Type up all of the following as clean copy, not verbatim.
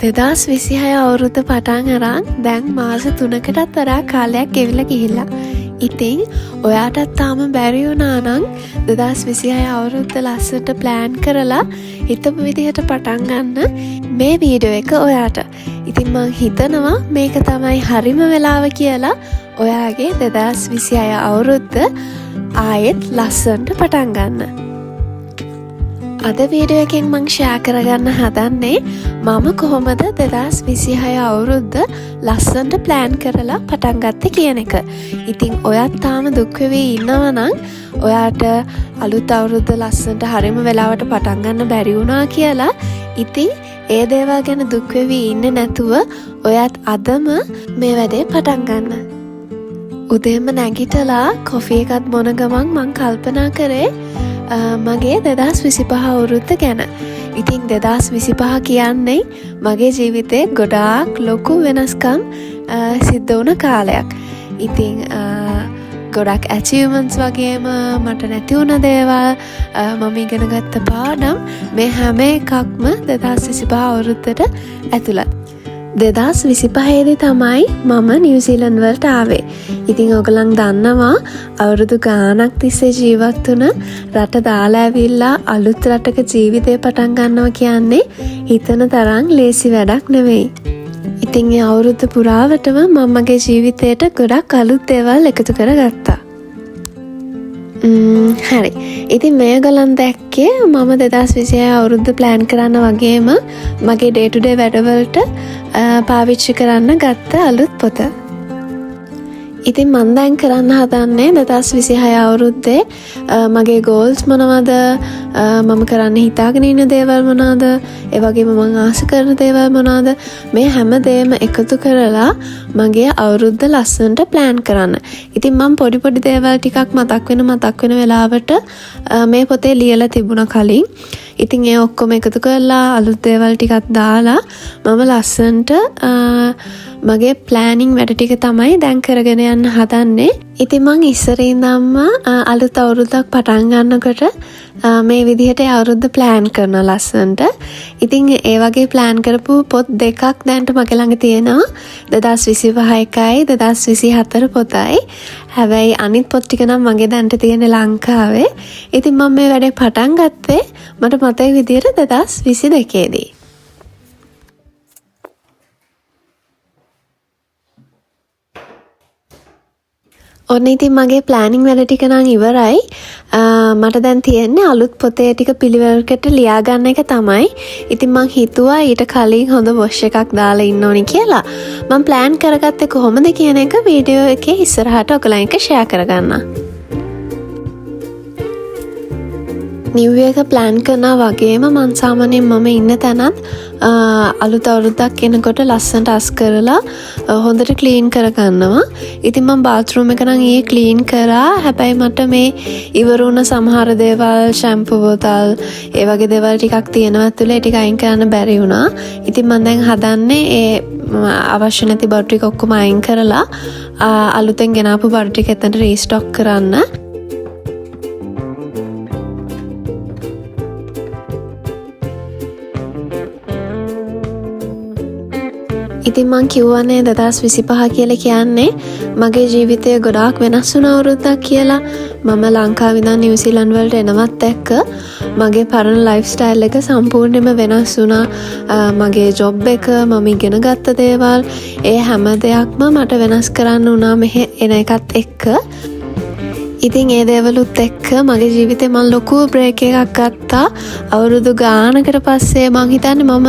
2026 අවුරුද්ද පටන් අරන් දැන් මාස 3කටත් වඩා කාලයක් ගෙවිලා ගිහිල්ලා. ඉතින් ඔයාටත් තාම බැරි වුණා නම් 2026 අවුරුද්ද ලස්සට ප්ලෑන් කරලා හිතපු විදිහට පටන් ගන්න මේ වීඩියෝ එක ඔයාට. ඉතින් මං හිතනවා මේක තමයි හරිම වෙලාව කියලා ඔයාගේ 2026 අවුරුද්ද ආයෙත් ලස්සනට පටන් ගන්න. අද වීඩියෝ එකෙන් මං ෂෙයා කරගන්න හදන්නේ මම කොහොමද 2026 අවුරුද්ද ලස්සනට ප්ලෑන් කරලා පටන් ගත්තේ කියන එක. ඉතින් ඔයත් තාම දුක් වෙවි ඉන්නවා නම් ඔයාට අලුත් අවුරුද්ද ලස්සනට හරිම වෙලාවට පටන් ගන්න බැරි වුණා කියලා ඉතින් ඒ දේවල් ගැන දුක් වෙවි ඉන්නේ නැතුව ඔයත් අදම මේ වැඩේ පටන් ගන්න. උදේම නැගිටලා කොෆි එකත් බොන ගමන් මං කල්පනා කරේ මගේ 2025 අවුරුද්ද ගැන. ඉතින් 2025 කියන්නේ මගේ ජීවිතේ ගොඩාක් ලොකු වෙනස්කම් සිද්ධ වුණ කාලයක්. ඉතින් ගොඩක් achievements වගේම මට නැති වුණ දේවල් මම ඉගෙන ගත්ත පාඩම් මේ හැම එකක්ම 2025 අවුරුද්දට ඇතුළත්. 2025 දී තමයි මම නිව්සීලන්ත වලට ආවේ. ඉතින් ඔයගලන් දන්නවා අවුරුදු ගාණක් තිස්සේ ජීවත් වුණ රට දාලා ඇවිල්ලා අලුත් රටක ජීවිතේ පටන් ගන්නවා කියන්නේ හිතන තරම් ලේසි වැඩක් නෙවෙයි. ඉතින් ඒ අවුරුද්ද පුරාවටම මම මගේ ජීවිතේට ගොඩක් අලුත් දේවල් එකතු කරගත්තා. හරි. ඉතින් මේගොල්ලන් දැක්කේ මම 2026 අවුරුද්ද ප්ලෑන් කරන්න වගේම මගේ ඩේ ටු ඩේ වැඩවලට පාවිච්චි කරන්න ගත්ත අලුත් පොත. ඉතින් මම දැන් කරන්න හදන්නේ 2026 අවුරුද්දේ මගේ ගෝල්ස් මොනවද, මම කරන්න හිතාගෙන ඉන්න දේවල් මොනවද, ඒ වගේම මම ආස කරන දේවල් මොනවද, මේ හැම දෙයක්ම එකතු කරලා මගේ අවුරුද්ද ලස්සනට ප්ලෑන් කරන්න. ඉතින් මම පොඩි දේවල් ටිකක් මතක් වෙන වෙලාවට මේ පොතේ ලියලා තිබුණා කලින්. ඉතින් ඒ ඔක්කොම එකතු කරලා අලුත් දේවල් ටිකක් දාලා මම ලස්සනට මගේ ප්ලෑනින් වැඩ ටික තමයි දැන් කරගෙන යන්න හදන්නේ. ඉතින් මං ඉස්සරින් ඉඳන්ම අලුත් අවුරුද්දක් පටන් ගන්නකොට මේ විදිහට අවුරුද්ද ප්ලෑන් කරන ලස්සනට. ඉතින් ඒ වගේ ප්ලෑන් කරපු පොත් දෙකක් දැන්ට මගේ ළඟ තියෙනවා. 2025 එකයි 2024 පොතයි. හැබැයි අනිත් පොත් ටික නම් මගේ දැන්ට තියෙන්නේ ලංකාවේ. ඉතින් මම මේ වැඩේ පටන් ගත්තේ මට මතක විදිහට 2022 දී. ඔන්න ඉතින් මගේ ප්ලෑනින් වැඩ ටික නම් ඉවරයි. මට දැන් තියෙන්නේ අලුත් පොතේ ටික පිළිවෙලකට ලියා ගන්න එක තමයි. ඉතින් මං හිතුවා ඊට කලින් හොඳ වොෂ් එකක් දාලා ඉන්න ඕනි කියලා. මම ප්ලෑන් කරගත්තේ කොහොමද කියන එක වීඩියෝ එකේ ඉස්සරහට ඔයගලන් එක්ක ෂෙයා කරගන්න. නිව් ඉයර් එක ප්ලෑන් කරනවා වගේම මං සාමාන්‍යයෙන් මම ඉන්න තැනත් අලුත් අවුරුද්දක් එනකොට ලස්සනට අස් කරලා හොඳට ක්ලීන් කරගන්නවා. ඉතින් මම බාත්රූම් එක නම් ඊයේ ක්ලීන් කරා. හැබැයි මට මේ ඉවර වුණ සමහර දේවල්, ෂැම්පූ බෝතල්, ඒ වගේ දේවල් ටිකක් තියෙනවා ඇතුලේ. ටික අයින් කරන්න බැරි වුණා. ඉතින් මම දැන් හදන්නේ ඒ අවශ්‍ය නැති බඩු ටික ඔක්කොම අයින් කරලා අලුතෙන් ගෙනාපු බඩු ටික එතනට රීස්ටොක් කරන්න. ඉතින් මං කිව්වනේ 2025 කියලා කියන්නේ මගේ ජීවිතය ගොඩාක් වෙනස් වුණ අවුරුද්දක් කියලා. මම ලංකාවේ ඉඳන් නිව්සීලන්ත වලට එනවත් එක්ක මගේ පරණ ලයිෆ් ස්ටයිල් එක සම්පූර්ණයෙන්ම වෙනස් වුණා. මගේ ජොබ් එක, මම ඉගෙන ගත්ත දේවල්, ඒ හැම දෙයක්ම මට වෙනස් කරන්න වුණා මෙහෙ එන එකත් එක්ක. ඉතින් ඒ දේවලුත් එක්ක මගේ ජීවිතේ මම ලොකු බ්‍රේක් එකක් ගත්තා. අවුරුදු ගානකට පස්සේ මං හිතන්නේ මම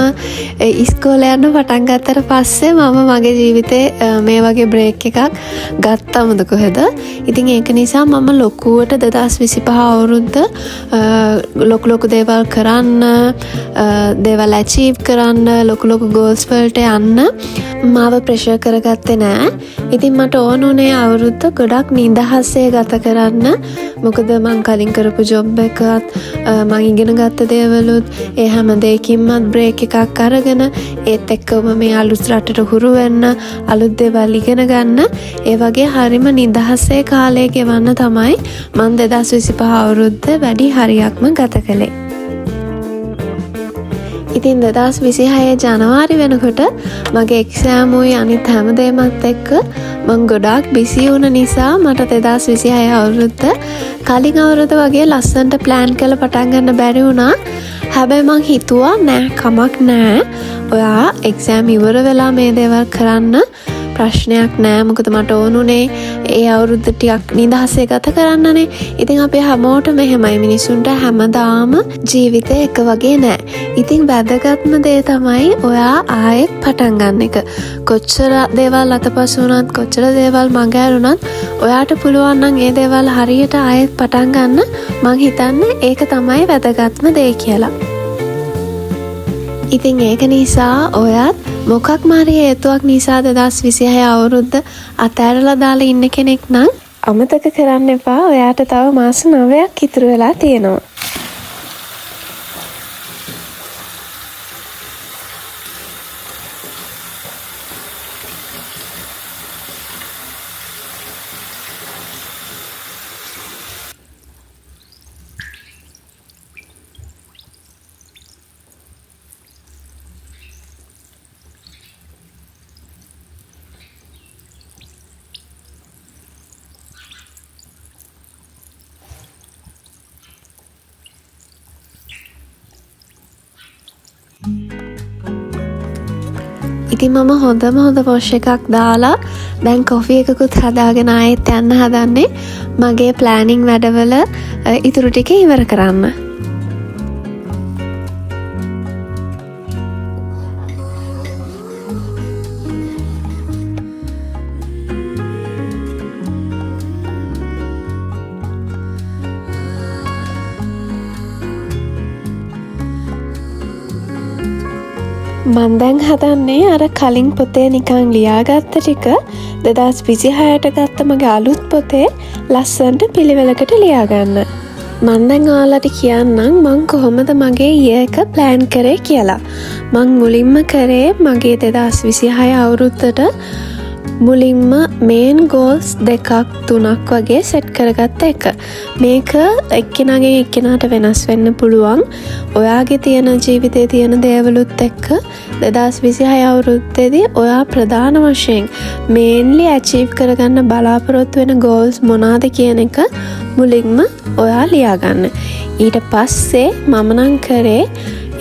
ඉස්කෝලේ යන්න පටන් ගත්තට පස්සේ මම මගේ ජීවිතේ මේ වගේ බ්‍රේක් එකක් ගත්තමද කොහෙද. ඉතින් ඒක නිසා මම ලොකුවට 2025 අවුරුද්ද ලොකු දේවල් කරන්න, දේවල් අචීව් කරන්න, ලොකු ගෝල්ස් වලට යන්න මාව ප්‍රෙෂර් කරගත්තේ නෑ. ඉතින් මට ඕන උනේ අවුරුද්ද ගොඩක් නිදහසේ ගත කරන්න. මොකද මං කලින් කරපු ජොබ් එකත් මං ඉගෙන ගත්ත දේවලුත් ඒ හැම දෙයකින්මත් බ්‍රේක් එකක් අරගෙන ඒත් එක්කම මේ අලුත් රටට හුරු වෙන්න, අලුත් දේවල් ඉගෙන ගන්න, ඒ වගේ හරිම නිදහසේ කාලය ගෙවන්න තමයි මං 2025 අවුරුද්ද වැඩි හරියක්ම ගත කළේ. ඉතින් 2026 ජනවාරි වෙනකොට මගේ එක්සෑම් උයි අනිත් හැමදේමත් එක්ක මං ගොඩාක් බිසි වුණ නිසා මට 2026 අවුරුද්ද කලින් අවුරුද්ද වගේ ලස්සනට ප්ලෑන් කරලා පටන් ගන්න බැරි වුණා. හැබැයි මං හිතුවා නෑ කමක් නෑ. ඔයා එක්සෑම් ඉවර වෙලා මේ දේවල් කරන්න ප්‍රශ්නයක් නෑ. මොකද මට ඕනුනේ ඒ අවුරුද්ද ටිකක් නිදහසේ ගත කරන්නනේ. ඉතින් අපි හැමෝටම එහෙමයි. මිනිසුන්ට හැමදාම ජීවිතේ එක වගේ නෑ. ඉතින් වැදගත්ම දේ තමයි ඔයා ආයෙත් පටන් ගන්න එක. කොච්චර දේවල් අතපසු වුණත් කොච්චර දේවල් මග ඇරුණත් ඔයාට පුළුවන් නම් ඒ දේවල් හරියට ආයෙත් පටන් ගන්න. මං හිතන්නේ ඒක තමයි වැදගත්ම දේ කියලා. ඉතින් ඒක නිසා ඔයත් මොකක් මාරි හේතුවක් නිසා 2026 අවුරුද්ද අතෑරලා දාලා ඉන්න කෙනෙක් නම් අමතක කරන්න එපා. ඔයාට තව මාස 9ක් ඉතුරු වෙලා තියෙනවා. ඉතින් මම හොඳම හොඳ පොෂ් එකක් දාලා දැන් කොෆි එකකුත් හදාගෙන ආයෙත් යන්න හදන්නේ මගේ ප්ලෑනින් වැඩවල ඉතුරු ටික ඉවර කරන්න. මන් දැන් හදන්නේ අර කලින් පොතේ නිකන් ලියාගත්ත ටික 2026ට ගත්ත මගේ අලුත් පොතේ ලස්සනට පිළිවෙලකට ලියාගන්න. මන් දැන් ඔයාලට කියන්නම් මං කොහොමද මගේ ඊයේ එක ප්ලෑන් කරේ කියලා. මං මුලින්ම කරේ මගේ 2026 අවුරුද්දට මුලින්ම මේන් ගෝල්ස් 2-3 වගේ සෙට් කරගත්ත එක. මේක එක්කෙනාගෙන් එක්කෙනාට වෙනස් වෙන්න පුළුවන්. ඔයාගේ තියෙන ජීවිතේ තියෙන දේවලුත් එක්ක 2026 අවුරුද්දේදී ඔයා ප්‍රධාන වශයෙන් මේන්ලි ඇචීව් කරගන්න බලාපොරොත්තු වෙන ගෝල්ස් මොනවාද කියන එක මුලින්ම ඔයා ලියාගන්න. ඊට පස්සේ මම නම් කරේ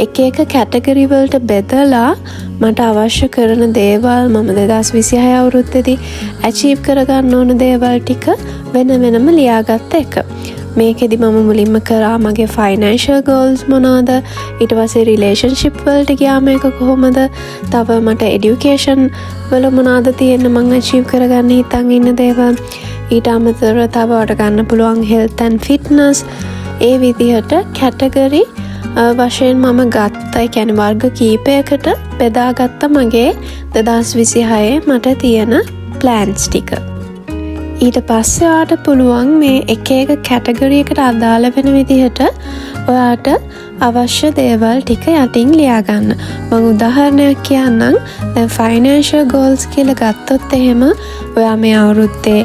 එක එක කැටගරි වලට බෙදලා මට අවශ්‍ය කරන දේවල් මම 2026 අවුරුද්දේදී ඇචීව් කරගන්න ඕන දේවල් ටික වෙන වෙනම ලියාගත්ත එක. මේකෙදි මම මුලින්ම කරා මගේ ෆයිනෑන්ෂල් ගෝල්ස් මොනවාද, ඊට පස්සේ රිලේෂන්ෂිප් වලට ගියාම ඒක කොහොමද, තව මට එඩියුකේෂන් වල මොනවාද තියෙන්නේ මම ඇචීව් කරගන්න හිතන් ඉන්න දේවල්, ඊට අමතරව තව වට ගන්න පුළුවන් හෙල්ත් ඇන්ඩ් ෆිට්නස්. ඒ විදිහට කැටගරි වශයෙන් මම ගත්තා. ඒ කියන්නේ වර්ග කීපයකට බෙදාගත්ත මගේ 2026 මට තියෙන ප්ලෑන්ස් ටික. ඊට පස්සේ ඔයාට පුළුවන් මේ එක එක කැටගරි එකට අදාළ වෙන විදිහට ඔයාට අවශ්‍ය දේවල් ටික යටින් ලියාගන්න. මම උදාහරණයක් කියන්නම්. දැන් ෆයිනෑන්ෂල් ගෝල්ස් කියලා ගත්තොත් එහෙම ඔයා මේ අවුරුද්දේ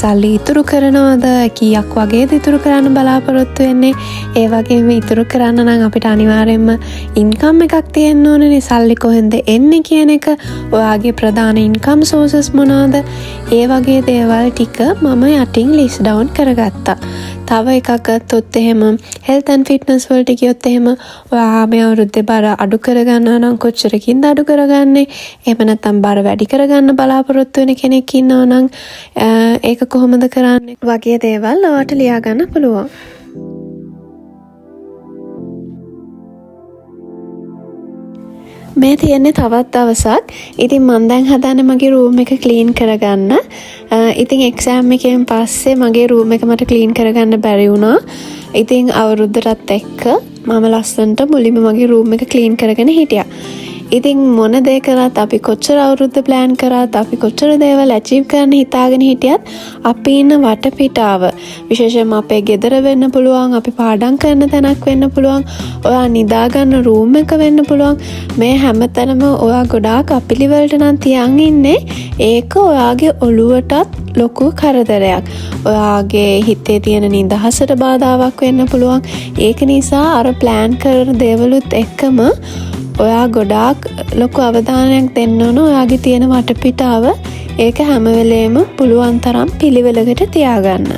සල්ලි ඉතුරු කරනවද, කීයක් වගේද ඉතුරු කරන්න බලාපොරොත්තු වෙන්නේ, ඒ වගේම ඉතුරු කරන්න නම් අපිට අනිවාර්යයෙන්ම ඉන්කම් එකක් තියෙන්න ඕනේ. සල්ලි කොහෙන්ද එන්නේ කියන එක, ඔයාගේ ප්‍රධාන ඉන්කම් සෝසස් මොනවාද, ඒ වගේ දේවල් ටික මම යටින් ලිස්ට් ඩවුන් කරගත්තා. තව එකක් ගත්තොත් එහෙම හෙල්ත් ඇන්ඩ් ෆිට්නස් වලට ගියොත් එහෙම ඔයා මේ අවුරුද්දේ බර අඩු කරගන්නවා නම් කොච්චරකින්ද අඩු කරගන්නේ, එහෙම නැත්නම් බර වැඩි කරගන්න බලාපොරොත්තු වෙන කෙනෙක් ඉන්නවා නම් ඒක කොහොමද කරන්නේ වගේ දේවල් ඔයාට ලියා ගන්න පුළුවන්. මේ තියෙන්නේ තවත් දවසක්. ඉතින් මම දැන් හදන්නේ මගේ රූම් එක ක්ලීන් කරගන්න. ඉතින් එක්සෑම් එකෙන් පස්සේ මගේ රූම් එක මට ක්ලීන් කරගන්න බැරි වුණා. ඉතින් අවුරුද්දටත් එක්ක මම ලස්සනට මුලින්ම මගේ රූම් එක ක්ලීන් කරගෙන හිටියා. ඉතින් මොන දේ කරත් අපි කොච්චර අවුරුද්ද ප්ලෑන් කරත් අපි කොච්චර දේවල් ඇචීව් කරන්න හිතාගෙන හිටියත් අපි ඉන්න වටපිටාව විශේෂයෙන්ම අපේ ගෙදර වෙන්න පුළුවන්, අපි පාඩම් කරන තැනක් වෙන්න පුළුවන්, ඔයා නිදාගන්න රූම් එක වෙන්න පුළුවන්. මේ හැමතැනම ඔයා ගොඩාක් අපිලි වලට නම් තියන් ඉන්නේ. ඒක ඔයාගේ ඔළුවටත් ලොකු කරදරයක්. ඔයාගේ හිතේ තියෙන නිදහසට බාධාවක් වෙන්න පුළුවන්. ඒක නිසා අර ප්ලෑන් කරන දේවලුත් එක්කම ඔයා ගොඩාක් ලොකු අවධානයක් දෙන්න ඕන ඔයාගේ තියෙන වටපිටාව. ඒක හැම වෙලේම පුළුවන් තරම් පිළිවෙලකට තියාගන්න.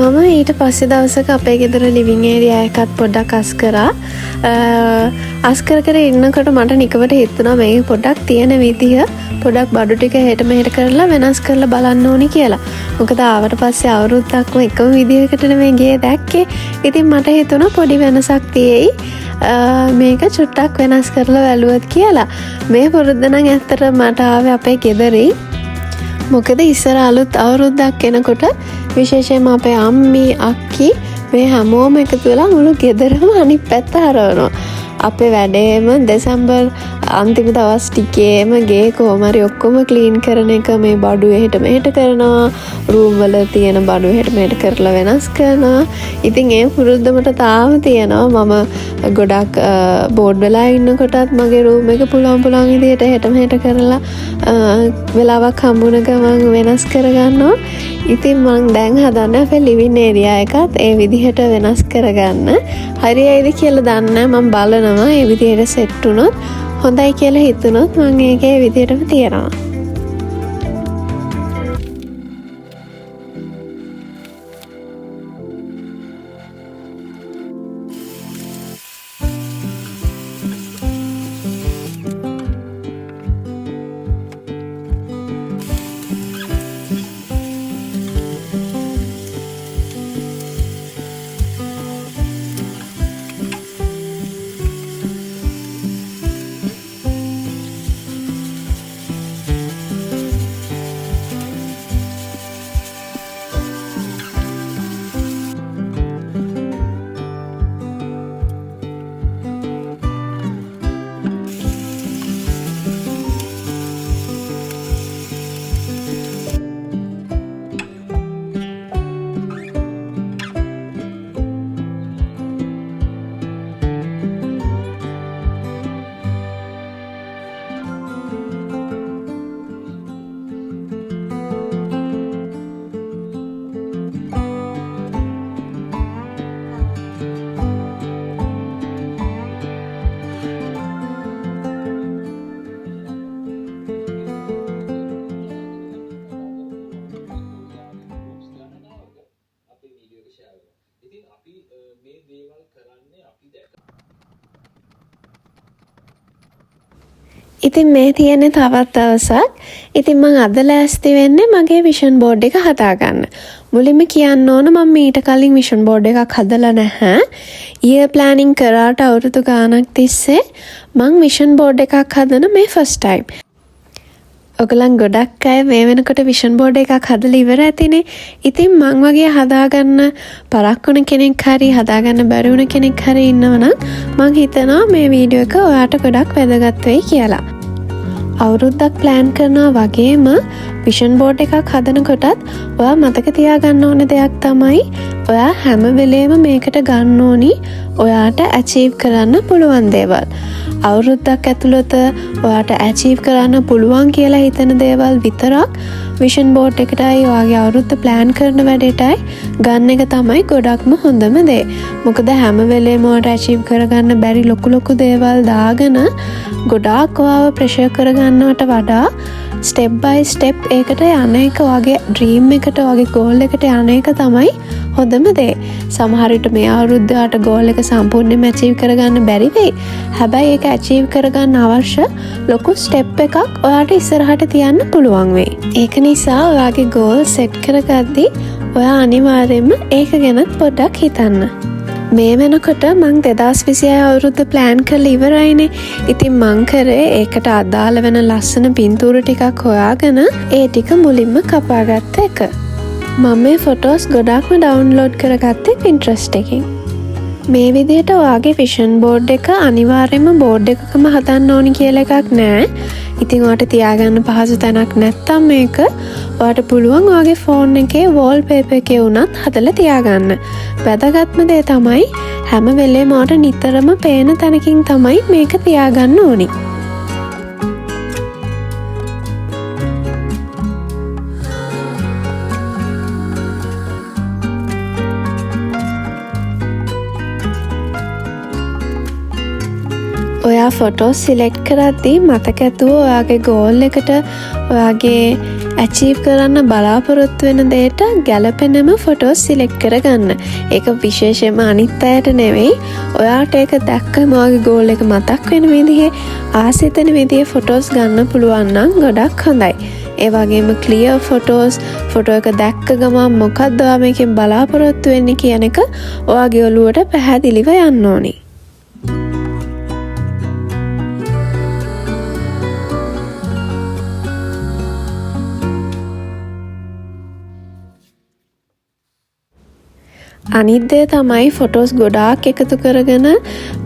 මම ඊට පස්සේ දවසක අපේ ගෙදර ලිවිං ඒරියා එකත් පොඩ්ඩක් අස් කරා. අස් කර කර ඉන්නකොට මට නිකවට හිතුණා මේක පොඩ්ඩක් තියෙන විදිය පොඩ්ඩක් බඩු ටික හෙට මෙහෙට කරලා වෙනස් කරලා බලන්න ඕනි කියලා. මොකද ආවට පස්සේ අවුරුද්දක්ම එකම විදියකට නෙමෙයි ගේ දැක්කේ. ඉතින් මට හිතුණා පොඩි වෙනසක් තියෙයි. මේක චුට්ටක් වෙනස් කරලා වැළුවොත් කියලා. මේ පුරුද්ද නම් ඇත්තට මට ආවේ අපේ ගෙදරින්. මොකද ඉස්සර අලුත් අවුරුද්දක් එනකොට විශේෂයෙන්ම අපේ අම්මි අක්කි මේ හැමෝම එකතු වෙලා මුළු ගෙදරම අනිත් පැත්ත හරවනවා. අපේ වැඩේම දෙසැම්බර් අන්තිම දවස් ටිකේම ගේ කොහොම හරි ඔක්කොම ක්ලීන් කරන එක මේ බඩු එහෙට මෙහෙට කරනවා. රූම් වල තියෙන බඩු එහෙට මෙහෙට කරලා වෙනස් කරනවා. ඉතින් ඒ පුරුද්දමට තාම තියෙනවා. මම ගොඩක් බෝඩ් වෙලා ඉන්නකොටත් මගේ රූම් එක පුළුවන් විදිහට එහෙට මෙහෙට කරලා වෙලාවක් හම්බුන ගමන් වෙනස් කරගන්නවා. ඉතින් මං දැන් හදන්නේ අපේ ලිවිං ඒරියා එකත් ඒ විදිහට වෙනස් කරගන්න. හරියයිද කියලා දන්නේ නැහැ. මම බලනවා ඒ විදිහට සෙට් වුණොත් හොඳයි කියලා හිතුනොත් මම ඒක ඒ විදිහටම තියනවා. ඉතින් මේ තියෙන්නේ තවත් දවසක්. ඉතින් මම අද ලෑස්ති වෙන්නේ මගේ විෂන් බෝඩ් එක හදාගන්න. මුලින්ම කියන්න ඕන මම ඊට කලින් විෂන් බෝඩ් එකක් හදලා නැහැ. ඊයර් ප්ලෑනින් කරාට අවුරුදු ගාණක් තිස්සේ මම විෂන් බෝඩ් එකක් හදන මේ ෆස්ට් ටයිම්. ඔයගලන් ගොඩක් අය මේ වෙනකොට විෂන් බෝඩ් එකක් හදලා ඉවර ඇතිනේ. ඉතින් මං වගේ හදාගන්න පරක්කුණ කෙනෙක් හරි හදාගන්න බැරි වුණ කෙනෙක් හරි ඉන්නවනම් මං හිතනවා මේ වීඩියෝ එක ඔයාට ගොඩක් වැදගත් වෙයි කියලා. අවුරුද්දක් ප්ලෑන් කරනවා වගේම විෂන් බෝඩ් එකක් හදනකොටත් ඔයා මතක තියාගන්න ඕන දෙයක් තමයි ඔයා හැම වෙලේම මේකට ගන්න ඕනි ඔයාට ඇචීව් කරන්න පුළුවන් දේවල්. අවුරුද්දක් ඇතුළත ඔයාට ඇචීව් කරන්න පුළුවන් කියලා හිතන දේවල් විතරක් විෂන් බෝඩ් එකටයි ඔයාගේ අවුරුද්ද ප්ලෑන් කරන වැඩේටයි ගන්න එක තමයි ගොඩක්ම හොඳම දේ. මොකද හැම වෙලේම ඔයාට ඇචීව් කරගන්න බැරි ලොකු දේවල් දාගෙන ගොඩාක් ඔයාව ප්‍රෙෂර් කරගන්නවට වඩා ස්ටෙප් බයි ස්ටෙප් ඒකට යන එක වගේ ඩ්‍රීම් එකට වගේ ගෝල් එකට යන එක තමයි හොඳම දේ. සමහර විට මේ අවුරුද්දට ගෝල් එක සම්පූර්ණයෙන්ම ඇචීව් කරගන්න බැරි වෙයි. හැබැයි ඒක ඇචීව් කරගන්න අවශ්‍ය ලොකු ස්ටෙප් එකක් ඔයාට ඉස්සරහට තියන්න පුළුවන් වෙයි. ඒක නිසා ඔයාගේ ගෝල් සෙට් කරගද්දී ඔයා අනිවාර්යෙන්ම ඒක ගැනත් පොඩ්ඩක් හිතන්න. මේ වෙනකොට මං 2026 අවුරුද්ද ප්ලෑන් කරලා ඉවරයිනේ. ඉතින් මං කරේ ඒකට අදාළ වෙන ලස්සන පින්තූර ටිකක් හොයාගෙන ඒ ටික මුලින්ම කපාගත්ත එක. මම මේ ෆොටෝස් ගොඩක්ම ඩවුන්ලෝඩ් කරගත්තේ Pinterest එකෙන්. මේ විදිහට ඔයාගේ විෂන් බෝඩ් එක අනිවාර්යයෙන්ම බෝඩ් එකකම හදන්න ඕනි කියලා එකක් නෑ. ඉතින් ඔයාට තියාගන්න පහසු තැනක් නැත්තම් මේක ඔයාට පුළුවන් ඔයාගේ ෆෝන් එකේ වෝල්පේපර් එකේ වුණත් හදලා තියාගන්න. වැදගත්ම දේ තමයි හැම වෙලේම ඔයාට නිතරම පේන තැනකින් තමයි මේක තියාගන්න ඕනි. ඔයා ෆොටෝස් සිලෙක්ට් කරද්දී මතක ඇතුව ඔයාගේ ගෝල් එකට ඔයාගේ ඇචීව් කරන්න බලාපොරොත්තු වෙන දේට ගැලපෙනම ෆොටෝස් සිලෙක්ට් කරගන්න. ඒක විශේෂයෙන්ම අනිත් අයට නෙවෙයි. ඔයාට ඒක දැක්කම ඔයාගේ ගෝල් එක මතක් වෙන විදිහේ ආසිතන විදිහේ ෆොටෝස් ගන්න පුළුවන් නම් ගොඩක් හොඳයි. ඒ වගේම ක්ලියර් ෆොටෝස් ෆොටෝ එක දැක්ක ගමන් මොකක්ද ඔයා මේකෙන් බලාපොරොත්තු වෙන්නේ කියන එක ඔයාගේ ඔළුවට පැහැදිලිව යන්න ඕනේ. අනිත් දේ තමයි ෆොටෝස් ගොඩාක් එකතු කරගෙන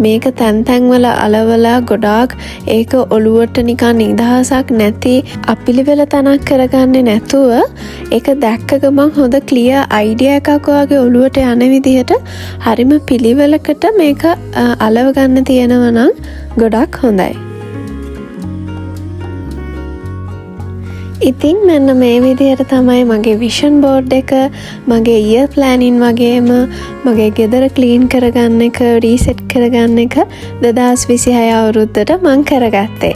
මේක තැන් තැන්වල අලවලා ගොඩාක් ඒක ඔළුවට නිකන් නිදහසක් නැති අපිලිවෙල තනක් කරගන්නේ නැතුව ඒක දැක්ක ගමන් හොඳ ක්ලියර් අයිඩියා එකක් ඔයාගේ ඔළුවට යන විදිහට හරිම පිළිවෙලකට මේක අලව ගන්න තියෙනවා නම් ගොඩක් හොඳයි. ඉතින් මෙන්න මේ විදිහට තමයි මගේ විෂන් බෝඩ් එක මගේ ඉයර් ප්ලෑනින් වගේම මගේ ගෙදර ක්ලීන් කරගන්න එක රීසෙට් කරගන්න එක 2026 අවුරුද්දට මං කරගත්තේ.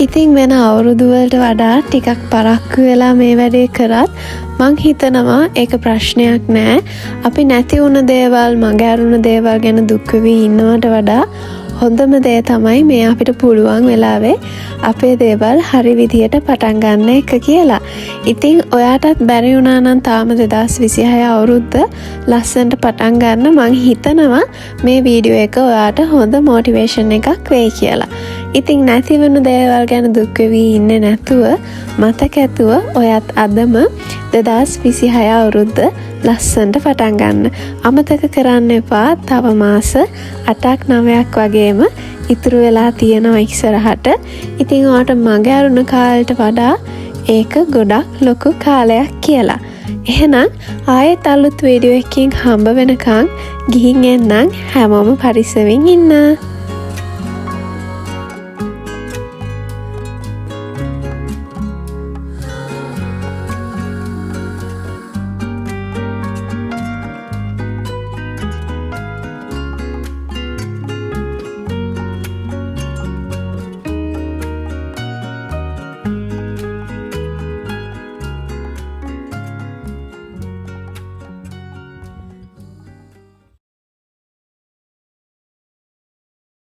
ඉතින් වෙන අවුරුදු වලට වඩා ටිකක් පරක්කු වෙලා මේ වැඩේ කරත් මං හිතනවා ඒක ප්‍රශ්නයක් නෑ. අපි නැති වුණ දේවල් මග ඇරුණ දේවල් ගැන දුක් වෙවි ඉන්නවට වඩා හොඳම දේ තමයි මේ අපිට පුළුවන් වෙලාවේ අපේ දේවල් හරි විදියට පටන් ගන්න එක කියලා. ඉතින් ඔයාටත් බැරි වුණා නම් තාම 2026 අවුරුද්ද ලස්සනට පටන් ගන්න මං හිතනවා මේ වීඩියෝ එක ඔයාට හොඳ මොටිවේෂන් එකක් වෙයි කියලා. ඉතින් නැති වෙන දේවල් ගැන දුක් වෙවි ඉන්නේ නැතුව මතක ඇතුව ඔයත් අදම 2026 අවුරුද්ද ලස්සනට පටන් ගන්න. අමතක කරන්න එපා තව මාස 8ක් 9ක් වගේම ඉතුරු වෙලා තියෙනවා ඉස්සරහට. ඉතින් ඔයාට මග ඇරුණ කාලයට වඩා ඒක ගොඩක් ලොකු කාලයක් කියලා. එහෙනම් ආයෙත් අලුත් වීඩියෝ එකකින් හම්බ වෙනකන් ගිහින් එන්නම්. හැමෝම පරිස්සමින් ඉන්න.